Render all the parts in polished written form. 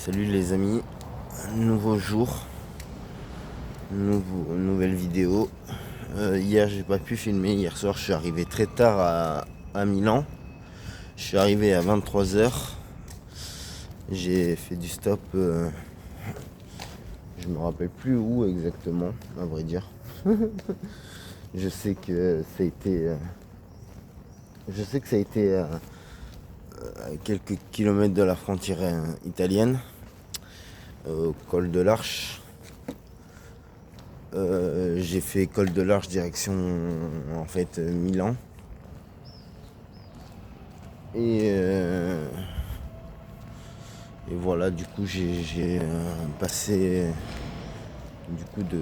Salut les amis, nouveau jour, nouvelle vidéo. Hier j'ai pas pu filmer, hier soir je suis arrivé très tard à Milan. Je suis arrivé à 23h. J'ai fait du stop, je me rappelle plus où exactement, à vrai dire. Je sais que ça a été à quelques kilomètres de la frontière italienne, au col de l'Arche. J'ai fait col de l'Arche direction en fait Milan. Et voilà, du coup j'ai passé du coup de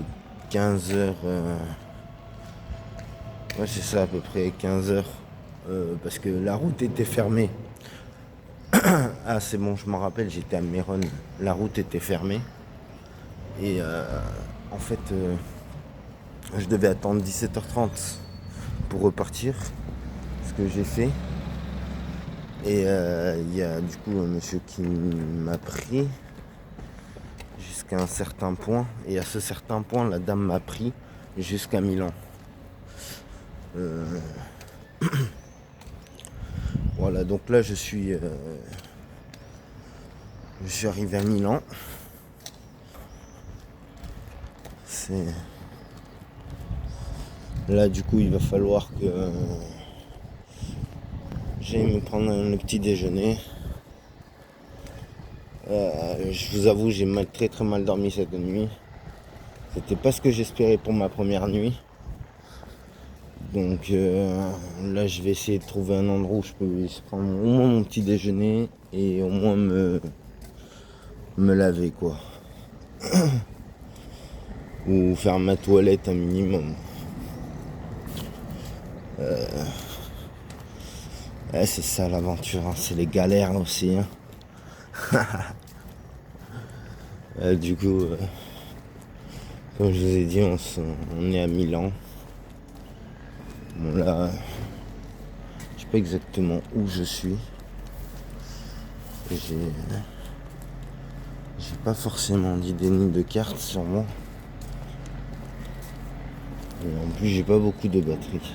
15h, ouais c'est ça à peu près 15h, parce que la route était fermée. Ah c'est bon, je m'en rappelle, j'étais à Mérone, la route était fermée. Et en fait je devais attendre 17h30 pour repartir, ce que j'ai fait. Et il y a du coup un monsieur qui m'a pris jusqu'à un certain point. Et à ce certain point, la dame m'a pris jusqu'à Milan. Voilà, donc là je suis arrivé à Milan. Là du coup il va falloir que j'aille me prendre le petit déjeuner. Je vous avoue, j'ai très très mal dormi cette nuit. C'était pas ce que j'espérais pour ma première nuit. Donc là je vais essayer de trouver un endroit où je peux prendre au moins mon petit déjeuner et au moins me laver quoi. Ou faire ma toilette un minimum. Ouais, c'est ça l'aventure, hein. C'est les galères aussi. Hein. Du coup, comme je vous ai dit, on est à Milan. Bon là, je sais pas exactement où je suis. J'ai pas forcément d'idée ni de carte sur moi. Et en plus, j'ai pas beaucoup de batterie.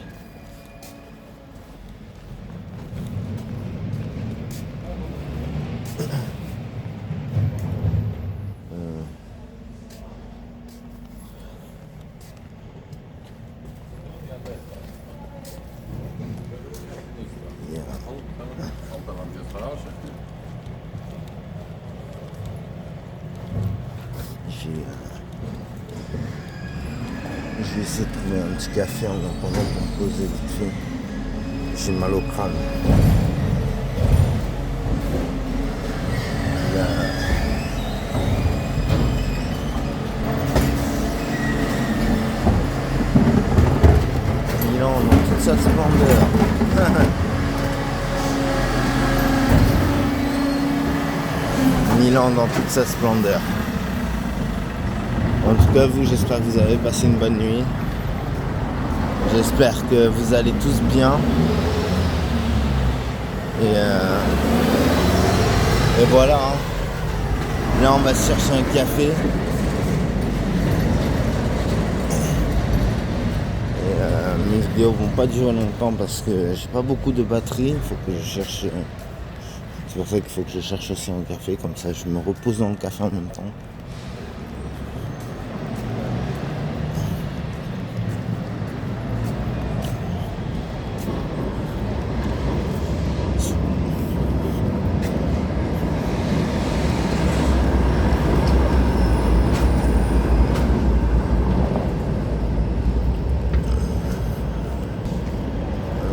Je vais essayer de trouver un petit café en attendant pour me poser vite fait. J'ai mal au crâne. Milan dans toute sa splendeur. Milan dans toute sa splendeur. En tout cas, vous, j'espère que vous avez passé une bonne nuit. J'espère que vous allez tous bien. Et voilà. Hein. Là, on va se chercher un café. Et mes vidéos vont pas durer longtemps parce que j'ai pas beaucoup de batterie. Il faut que je cherche. C'est pour ça qu'il faut que je cherche aussi un café. Comme ça, je me repose dans le café en même temps.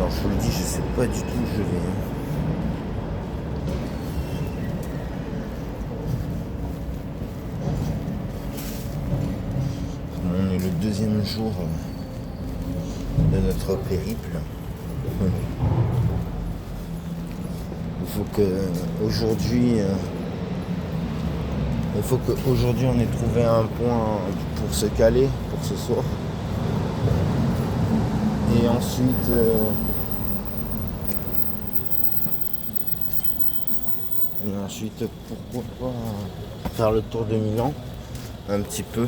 Je vous le dis, je sais pas du tout où je vais. On est le deuxième jour de notre périple. Il faut qu'aujourd'hui on ait trouvé un point pour se caler pour ce soir. Et ensuite Et ensuite, pourquoi pas faire le tour de Milan, un petit peu.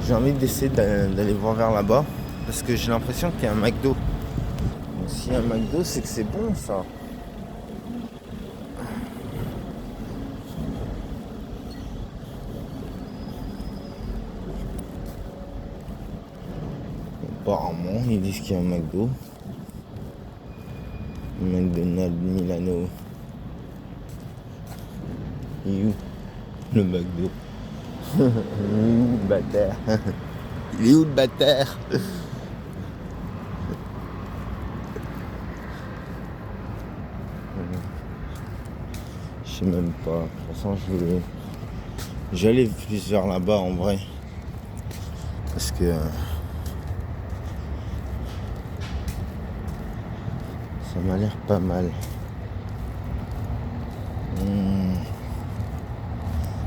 J'ai envie d'essayer d'aller voir vers là-bas, parce que j'ai l'impression qu'il y a un McDo. Donc s'il y a un McDo, c'est que c'est bon ça. Apparemment, ils disent qu'il y a un McDo. McDonald's Milano. Il est où le McDo? Il est où le bâtard? Il est où le bâtard? Je sais même pas. De toute façon, j'allais plus vers là-bas en vrai. Parce que ça m'a l'air pas mal.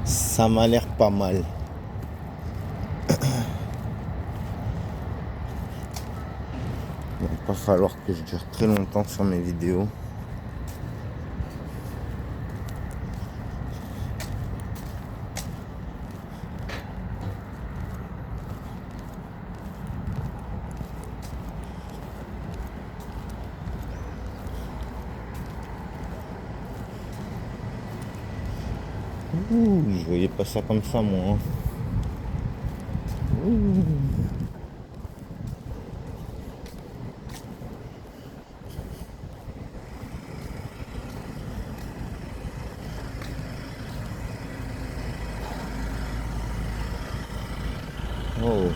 Ça m'a l'air pas mal. Il va pas falloir que je dure très longtemps sur mes vidéos. Ouh, je voyais pas ça comme ça moi. Hein. Oh.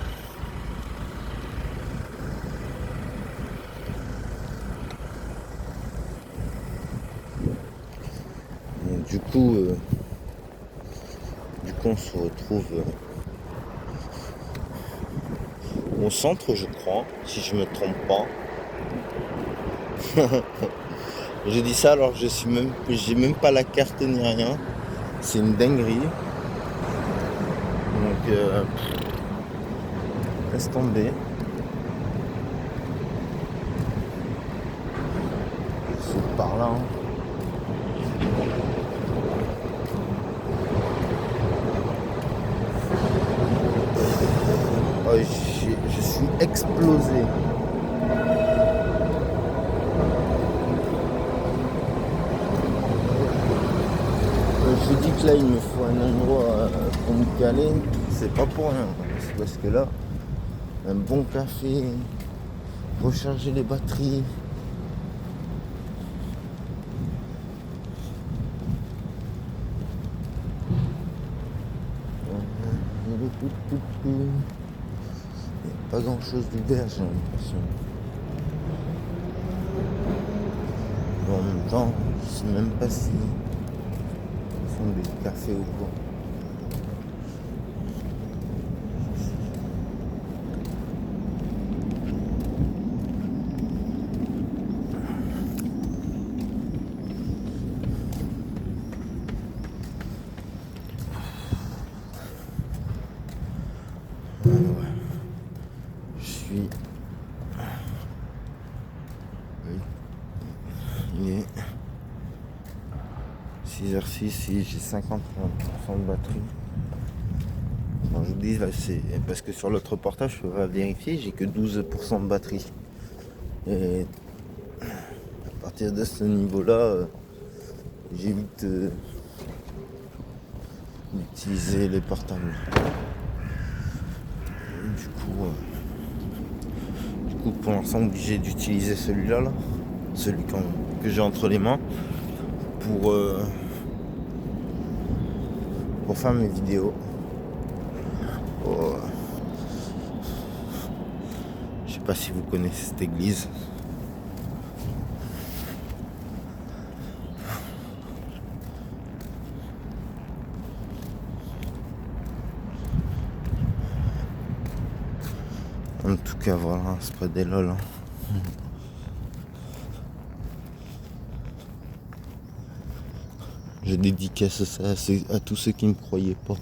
Donc, du coup, on se retrouve au centre, je crois, si je me trompe pas. Je dis ça alors que j'ai même pas la carte ni rien. C'est une dinguerie. Donc laisse tomber. C'est par là. Hein. Oh, je suis explosé. Je dis que là il me faut un endroit pour me caler, c'est pas pour rien. C'est parce que là, un bon café, recharger les batteries. Il n'y a pas grand chose d'ouvert, j'ai l'impression. Bon, en même temps, je sais même pas si ils font des cafés ou quoi. Il est 6h06, si j'ai 50% de batterie. Quand je vous dis, là, c'est parce que sur l'autre portage, je peux vérifier, j'ai que 12% de batterie. Et à partir de ce niveau-là, j'évite d'utiliser les portables. Du coup, pour l'instant, obligé d'utiliser celui-là, là, celui que j'ai entre les mains, pour faire mes vidéos. Oh. Je sais pas si vous connaissez cette église. En tout cas, voilà, c'est pas des lol. Hein. Je dédicace ça à tous ceux qui ne me croyaient pas.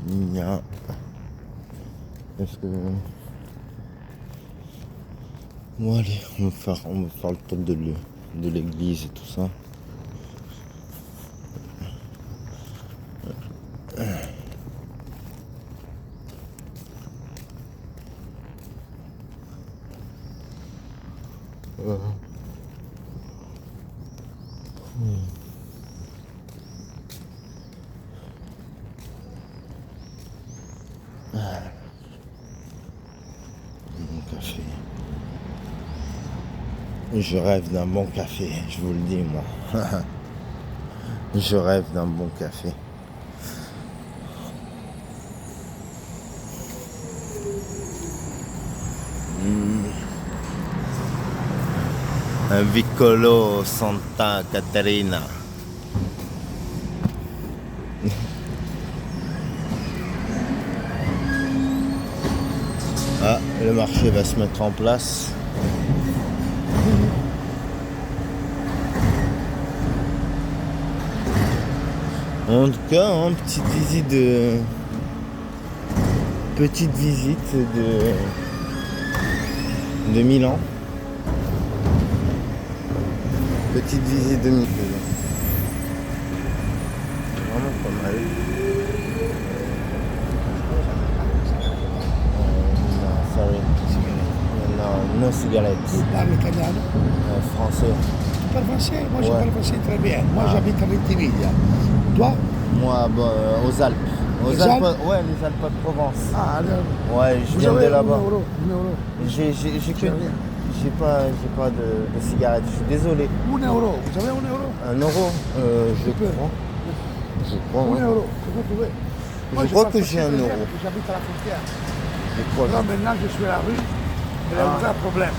Nia. Est-ce que... Bon allez, on va faire le tour de l'église et tout ça. Bon café. Je rêve d'un bon café, je vous le dis moi. Je rêve d'un bon café. Un Vicolo Santa Caterina. Ah, le marché va se mettre en place. En tout cas, hein, petite visite de Milan. Petite visite de Milan. Vraiment pas mal. No, sorry. No cigarettes. Tu parles italiano? Français. Tu parles français? Moi, je Ouais. parle français très bien. Moi, j'habite à Ventimiglia. Toi? Moi, aux Alpes. Les Alpes? Ouais, les Alpes de Provence. Ah, alors, Ouais, je vous viens avez de là-bas. 1 euro. 1 euro. J'ai pas de cigarettes, je suis désolé. 1 euro. Vous avez 1 euro? 1 euro, je peux. crois. Je crois, 1 ouais. euro. C'est vous pouvez. Moi, Je crois parle que français j'ai 1 très bien, euro. parce que j'habite à la frontière. Je crois. Là, maintenant, je suis à la rue. Il y a un vrai problème.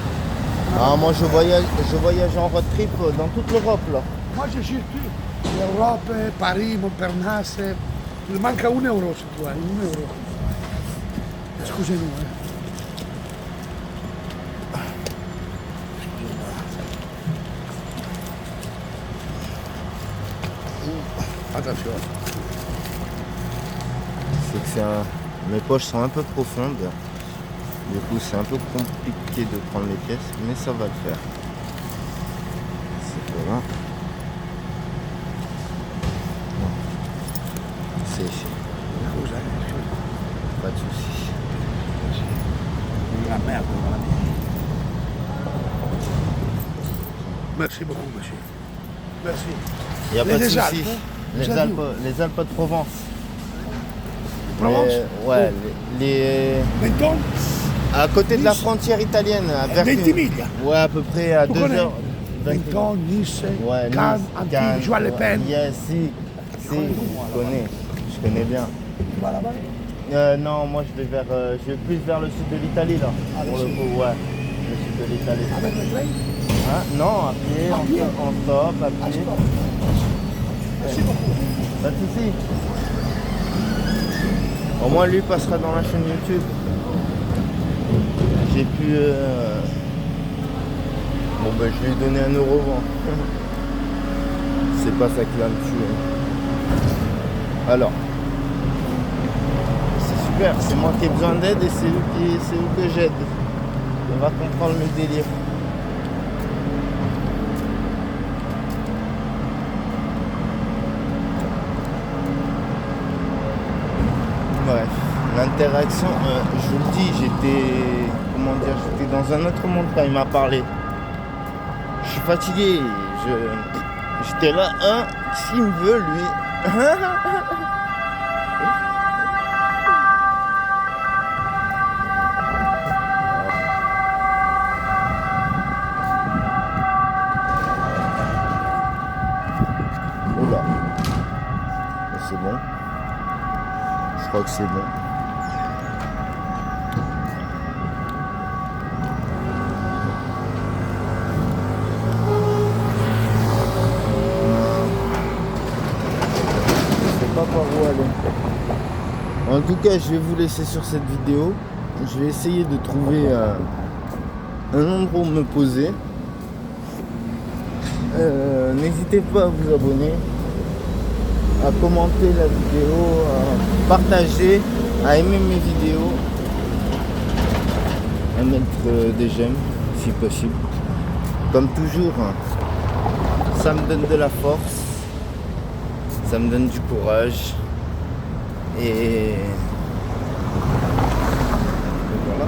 Ah, moi je voyage en road trip dans toute l'Europe là. Moi, je suis tout. L'Europe, Paris, Montparnasse. Il manque 1 euro, se tu hai. 1 euro. Excusez-nous. Attention. C'est que mes poches sont un peu profondes. Du coup c'est un peu compliqué de prendre les pièces, mais ça va le faire. C'est pas là. C'est pas de soucis. La merde, mon ami. Merci beaucoup, monsieur. Merci. Il n'y a pas de Les soucis. Alpes, hein. Les Vous êtes les Alpes de Provence. Provence? Ouais, les... Menton? À côté de la Nice. frontière italienne, à Vertu. Ventimiglia. Ouais, à peu près à Tu 2 connais? heures. Menton, Nice, Ouais, Cannes, Nice, Antibes, Joie Le Pen. Yes, si, je connais bien. Tu vas là-bas? Non, moi je vais plus vers le sud de l'Italie là. Ah, Pour le le sud. coup, ouais, le sud de l'Italie. Avec le train? Hein? Non, à pied, À pied? en stop, à Ah, pied. stop. Merci beaucoup. Pas de soucis. Au moins lui passera dans la chaîne YouTube. J'ai pu... Bon ben je lui ai donné 1 euro. Bon. C'est pas ça qui va me tuer. Alors. C'est super, c'est moi qui ai besoin d'aide et c'est eux que j'aide. On va comprendre le délire. Bref, l'interaction, je vous le dis, j'étais dans un autre monde quand il m'a parlé. Je suis fatigué, j'étais là, s'il me veut lui. Oula, c'est bon. Je crois que c'est bon. Je sais pas par où aller. En tout cas, je vais vous laisser sur cette vidéo. Je vais essayer de trouver un endroit où me poser. N'hésitez pas à vous abonner, à commenter la vidéo, à partager, à aimer mes vidéos, à mettre des j'aime si possible. Comme toujours, ça me donne de la force, ça me donne du courage et voilà.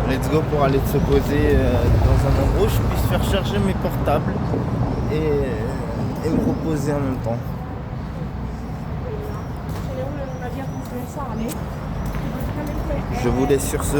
Let's go pour aller se poser dans un endroit où je puisse faire charger mes portables et me reposer en même temps. Je vous laisse sur ce.